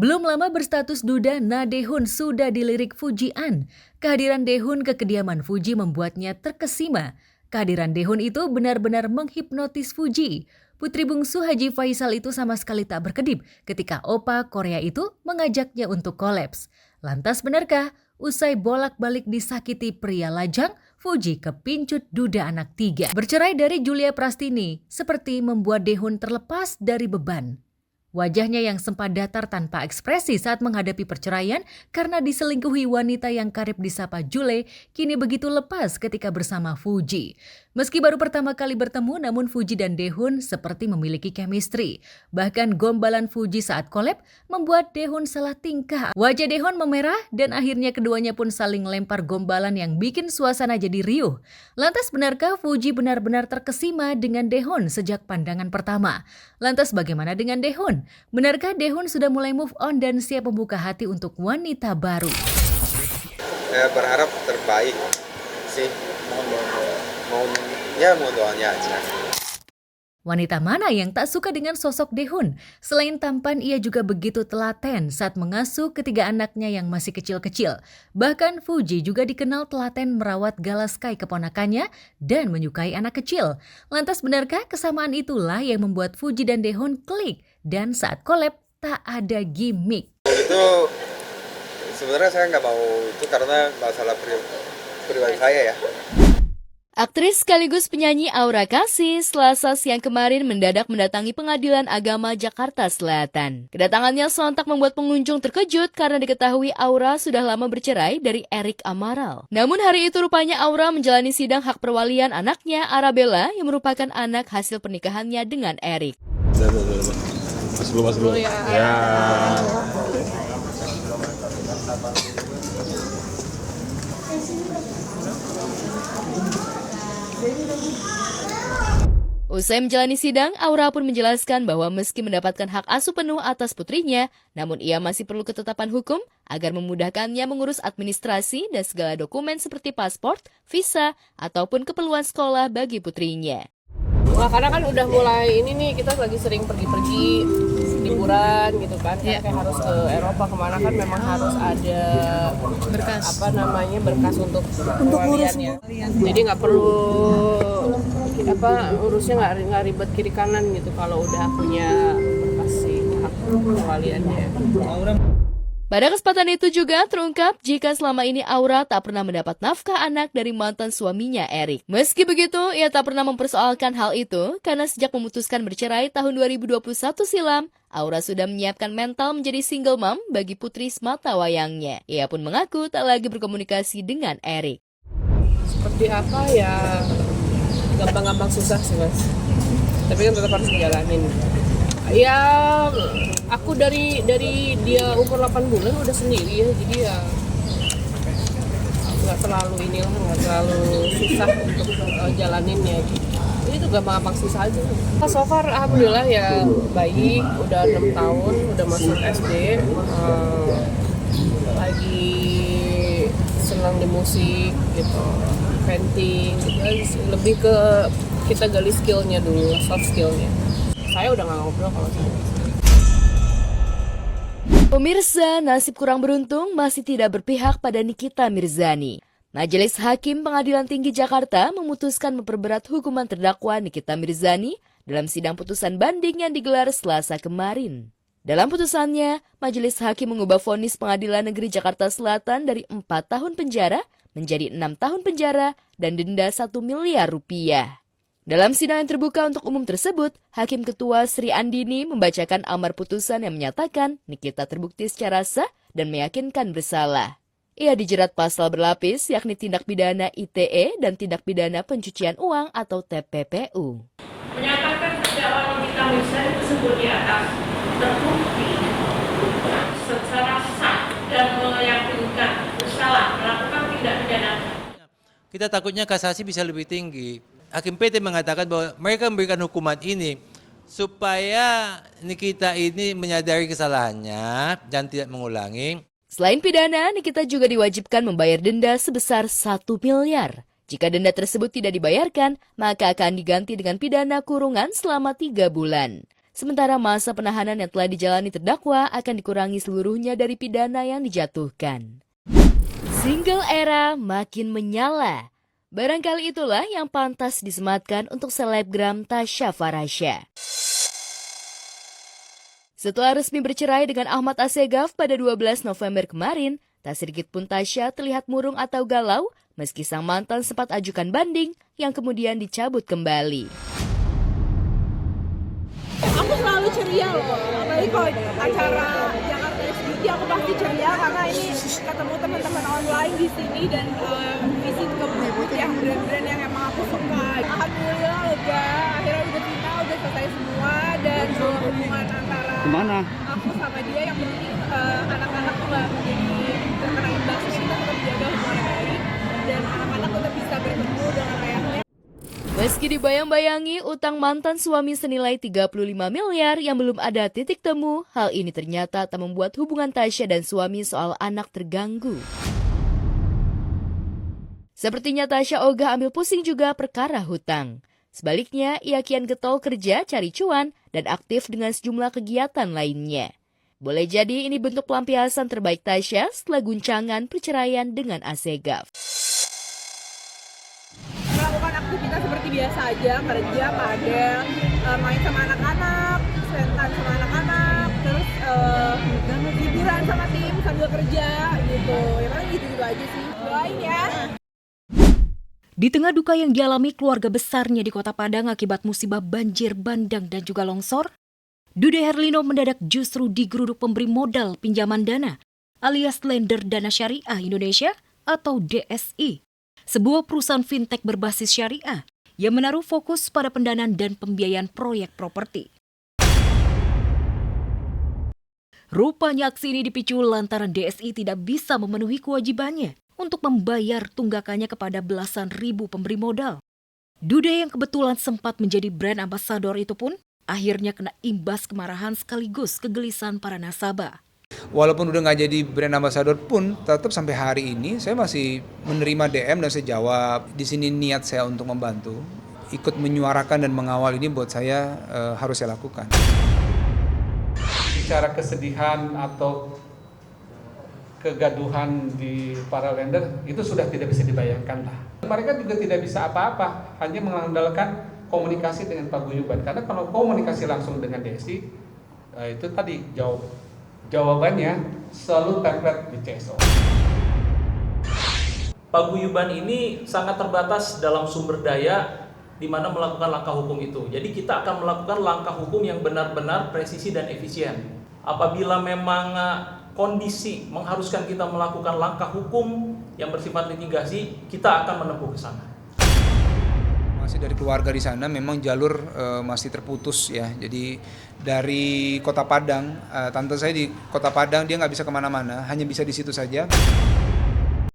Belum lama berstatus duda, Na Dae-hoon sudah dilirik Fujian. Kehadiran Dae-hoon ke kediaman Fuji membuatnya terkesima. Kehadiran Dae-hoon itu benar-benar menghipnotis Fuji. Putri bungsu Haji Faisal itu sama sekali tak berkedip ketika opa Korea itu mengajaknya untuk kolaps. Lantas benarkah usai bolak-balik disakiti pria lajang, Fuji kepincut duda anak 3. Bercerai dari Julia Prastini seperti membuat Dae-hoon terlepas dari beban. Wajahnya yang sempat datar tanpa ekspresi saat menghadapi perceraian karena diselingkuhi wanita yang karib disapa Jule, kini begitu lepas ketika bersama Fuji. Meski baru pertama kali bertemu, namun Fuji dan Dae-hoon seperti memiliki chemistry. Bahkan gombalan Fuji saat collab membuat Dae-hoon salah tingkah. Wajah Dae-hoon memerah dan akhirnya keduanya pun saling lempar gombalan yang bikin suasana jadi riuh. Lantas benarkah Fuji benar-benar terkesima dengan Dae-hoon sejak pandangan pertama? Lantas bagaimana dengan Dae-hoon? Benarkah Dae-hoon sudah mulai move on dan siap membuka hati untuk wanita baru? Saya berharap terbaik sih, mohon doanya aja. Wanita mana yang tak suka dengan sosok Dae-hoon? Selain tampan, ia juga begitu telaten saat mengasuh ketiga anaknya yang masih kecil-kecil. Bahkan Fuji juga dikenal telaten merawat Galaskai keponakannya dan menyukai anak kecil. Lantas benarkah kesamaan itulah yang membuat Fuji dan Dae-hoon klik? Dan saat collab tak ada gimmick. Itu sebenarnya saya nggak mau itu karena masalah pribadi saya ya. Aktris sekaligus penyanyi Aura Kasih Selasa siang kemarin mendadak mendatangi Pengadilan Agama Jakarta Selatan. Kedatangannya sontak membuat pengunjung terkejut karena diketahui Aura sudah lama bercerai dari Erik Amaral. Namun hari itu rupanya Aura menjalani sidang hak perwalian anaknya Arabella yang merupakan anak hasil pernikahannya dengan Erik. Mas dulu. Ya. Usai menjalani sidang, Aura pun menjelaskan bahwa meski mendapatkan hak asuh penuh atas putrinya, namun ia masih perlu ketetapan hukum agar memudahkannya mengurus administrasi dan segala dokumen seperti paspor, visa, ataupun keperluan sekolah bagi putrinya. Nah, karena kan udah mulai ini nih, kita lagi sering pergi-pergi liburan gitu kan, kayak harus ke Eropa kemana kan memang harus ada berkas berkas untuk perwaliannya. Jadi nggak perlu urusnya nggak ribet kiri kanan gitu kalau udah punya berkas si hak perwaliannya. Pada kesempatan itu juga terungkap jika selama ini Aura tak pernah mendapat nafkah anak dari mantan suaminya Erik. Meski begitu, ia tak pernah mempersoalkan hal itu karena sejak memutuskan bercerai tahun 2021 silam, Aura sudah menyiapkan mental menjadi single mom bagi putri semata wayangnya. Ia pun mengaku tak lagi berkomunikasi dengan Erik. Seperti apa ya, gampang-gampang susah sih mas, tapi kan tetap harus dijalanin. Ya, aku dari dia umur 8 bulan udah sendiri ya, jadi ya nggak terlalu susah untuk jalaninnya. Jadi itu gampang-gampang susah aja. So far alhamdulillah ya baik, udah 6 tahun, udah masuk SD, lagi senang di musik gitu, painting gitu. Lebih ke kita gali skillnya dulu, soft skillnya. Saya udah nggak ngobrol kalau saya. Pemirsa, nasib kurang beruntung masih tidak berpihak pada Nikita Mirzani. Majelis Hakim Pengadilan Tinggi Jakarta memutuskan memperberat hukuman terdakwa Nikita Mirzani dalam sidang putusan banding yang digelar Selasa kemarin. Dalam putusannya, Majelis Hakim mengubah vonis Pengadilan Negeri Jakarta Selatan dari 4 tahun penjara menjadi 6 tahun penjara dan denda 1 miliar rupiah. Dalam sidang yang terbuka untuk umum tersebut, Hakim Ketua Sri Andini membacakan amar putusan yang menyatakan Nikita terbukti secara sah dan meyakinkan bersalah. Ia dijerat pasal berlapis yakni tindak pidana ITE dan tindak pidana pencucian uang atau TPPU. Menyatakan terdakwa Nikita Mirzani tersebut di atas terbukti secara sah dan meyakinkan bersalah melakukan tindak pidana. Kita takutnya kasasi bisa lebih tinggi. Hakim PT mengatakan bahwa mereka memberikan hukuman ini supaya Nikita ini menyadari kesalahannya dan tidak mengulangi. Selain pidana, Nikita juga diwajibkan membayar denda sebesar 1 miliar. Jika denda tersebut tidak dibayarkan, maka akan diganti dengan pidana kurungan selama 3 bulan. sementara masa penahanan yang telah dijalani terdakwa akan dikurangi seluruhnya dari pidana yang dijatuhkan. Single era makin menyala. Barangkali itulah yang pantas disematkan untuk selebgram Tasya Farahsya. Setelah resmi bercerai dengan Ahmad Assegaf pada 12 November kemarin, tak sedikit pun Tasya terlihat murung atau galau meski sang mantan sempat ajukan banding yang kemudian dicabut kembali. Aku selalu ceria loh, apalagi kalau acara Jakarta X Beauty aku pasti ceria karena ini ketemu teman-teman online di sini dan visit ke booth yang brand-brand yang emang aku suka. Alhamdulillah lega, akhirnya udah final, udah selesai semua dan hubungan antara aku sama dia yang penting anak-anak nggak menjadi terkena imbasnya, kita tetap jaga hubungan yang baik dan anak-anak tetap bisa bertemu dengan ayahnya. Meski dibayang-bayangi utang mantan suami senilai 35 miliar yang belum ada titik temu, hal ini ternyata tak membuat hubungan Tasya dan suami soal anak terganggu. Sepertinya Tasya ogah ambil pusing juga perkara hutang. Sebaliknya, ia kian getol kerja cari cuan dan aktif dengan sejumlah kegiatan lainnya. Boleh jadi ini bentuk pelampiasan terbaik Tasya setelah guncangan perceraian dengan Assegaf. Melakukan aktivitas seperti biasa aja, kerja, padel, main sama anak-anak, spend time sama anak-anak, terus liburan sama tim sambil kerja gitu. Ya paling gitu-gitu aja sih. Doain ya. Di tengah duka yang dialami keluarga besarnya di Kota Padang akibat musibah banjir bandang dan juga longsor, Dude Herlino mendadak justru digeruduk pemberi modal pinjaman dana alias Lender Dana Syariah Indonesia atau DSI, sebuah perusahaan fintech berbasis syariah yang menaruh fokus pada pendanaan dan pembiayaan proyek properti. Rupanya aksi ini dipicu lantaran DSI tidak bisa memenuhi kewajibannya untuk membayar tunggakannya kepada belasan ribu pemberi modal. Dude yang kebetulan sempat menjadi brand ambassador itu pun akhirnya kena imbas kemarahan sekaligus kegelisahan para nasabah. Walaupun udah nggak jadi brand ambassador pun, tetap sampai hari ini saya masih menerima DM dan saya jawab. Di sini niat saya untuk membantu, ikut menyuarakan dan mengawal ini buat saya harus saya lakukan. Bicara kesedihan atau kegaduhan di para lender itu sudah tidak bisa dibayangkan lah. Mereka juga tidak bisa apa-apa, hanya mengandalkan komunikasi dengan paguyuban. Karena kalau komunikasi langsung dengan DSI, itu tadi jawabannya selalu template di CSO. Paguyuban ini sangat terbatas dalam sumber daya di mana melakukan langkah hukum itu. Jadi kita akan melakukan langkah hukum yang benar-benar presisi dan efisien. Apabila memang kondisi mengharuskan kita melakukan langkah hukum yang bersifat litigasi, kita akan menempuh ke sana. Masih dari keluarga di sana memang jalur masih terputus ya. Jadi dari Kota Padang, tante saya di Kota Padang dia nggak bisa kemana-mana, hanya bisa di situ saja.